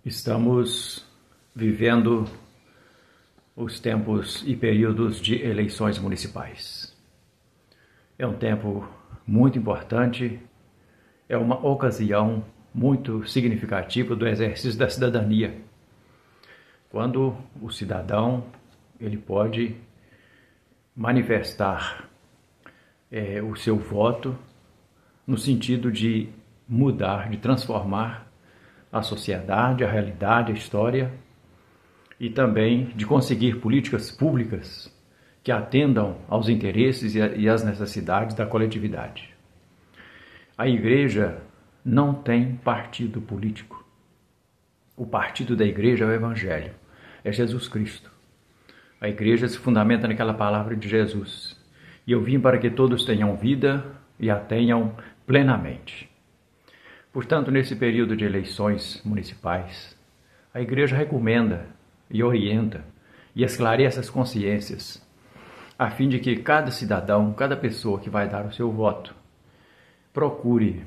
Estamos vivendo os tempos e períodos de eleições municipais. É um tempo muito importante, é uma ocasião muito significativa do exercício da cidadania, quando o cidadão ele pode manifestar o seu voto no sentido de mudar, de transformar a sociedade, a realidade, a história e também de conseguir políticas públicas que atendam aos interesses e às necessidades da coletividade. A Igreja não tem partido político. O partido da Igreja é o Evangelho, é Jesus Cristo. A Igreja se fundamenta naquela palavra de Jesus. E eu vim para que todos tenham vida e a tenham plenamente. Portanto, nesse período de eleições municipais, a Igreja recomenda e orienta e esclarece as consciências, a fim de que cada cidadão, cada pessoa que vai dar o seu voto, procure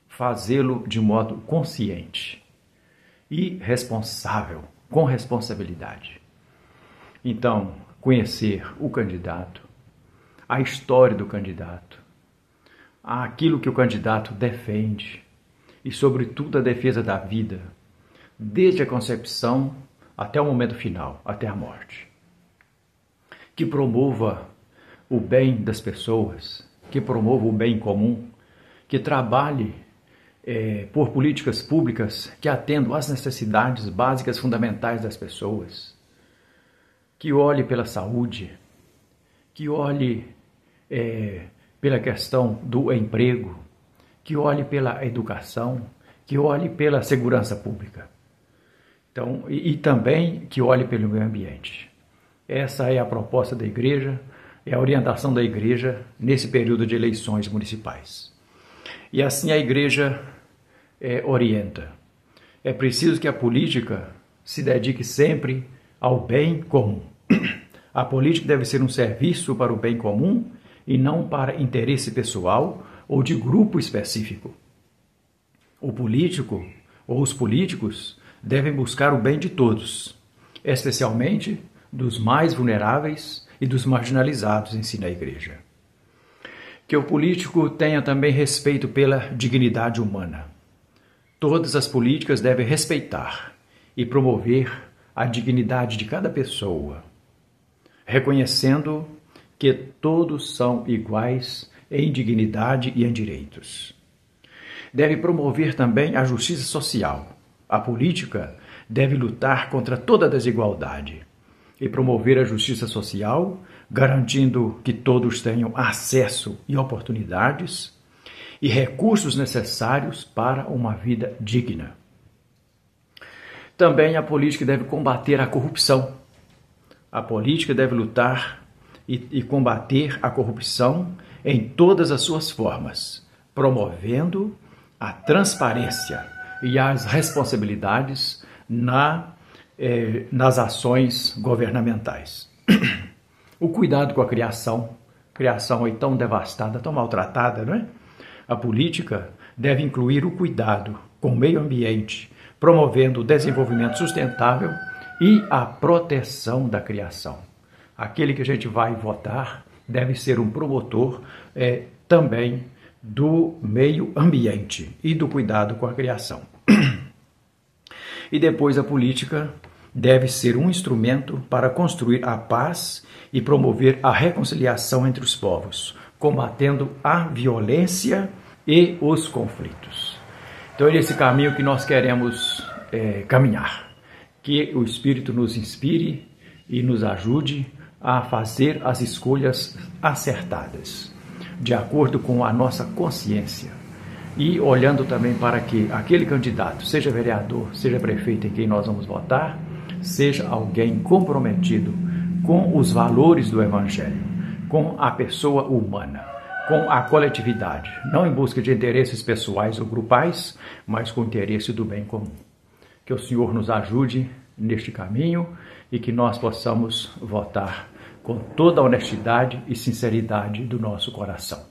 fazê-lo de modo consciente e responsável, com responsabilidade. Então, conhecer o candidato, a história do candidato, aquilo que o candidato defende e, sobretudo, a defesa da vida, desde a concepção até o momento final, até a morte. Que promova o bem das pessoas, que promova o bem comum, que trabalhe por políticas públicas que atendam às necessidades básicas fundamentais das pessoas, que olhe pela saúde, que olhe pela questão do emprego, que olhe pela educação, que olhe pela segurança pública. Então, e também que olhe pelo meio ambiente. Essa é a proposta da Igreja, é a orientação da Igreja nesse período de eleições municipais. E assim a Igreja orienta. É preciso que a política se dedique sempre ao bem comum. A política deve ser um serviço para o bem comum e não para interesse pessoal ou de grupo específico. O político ou os políticos devem buscar o bem de todos, especialmente dos mais vulneráveis e dos marginalizados, ensina a Igreja. Que o político tenha também respeito pela dignidade humana. Todas as políticas devem respeitar e promover a dignidade de cada pessoa, reconhecendo que todos são iguais em dignidade e em direitos. Deve promover também a justiça social. A política deve lutar contra toda desigualdade e promover a justiça social, garantindo que todos tenham acesso e oportunidades e recursos necessários para uma vida digna. Também a política deve combater a corrupção. A política deve lutar e combater a corrupção em todas as suas formas, promovendo a transparência e as responsabilidades nas ações governamentais. O cuidado com a criação aí tão devastada, tão maltratada, não é? A política deve incluir o cuidado com o meio ambiente, promovendo o desenvolvimento sustentável e a proteção da criação. Aquele que a gente vai votar deve ser um promotor também do meio ambiente e do cuidado com a criação. E depois a política deve ser um instrumento para construir a paz e promover a reconciliação entre os povos, combatendo a violência e os conflitos. Então é nesse caminho que nós queremos caminhar. Que o Espírito nos inspire e nos ajude a fazer as escolhas acertadas, de acordo com a nossa consciência, e olhando também para que aquele candidato, seja vereador, seja prefeito em quem nós vamos votar, seja alguém comprometido com os valores do Evangelho, com a pessoa humana, com a coletividade, não em busca de interesses pessoais ou grupais, mas com o interesse do bem comum. Que o Senhor nos ajude neste caminho e que nós possamos votar com toda a honestidade e sinceridade do nosso coração.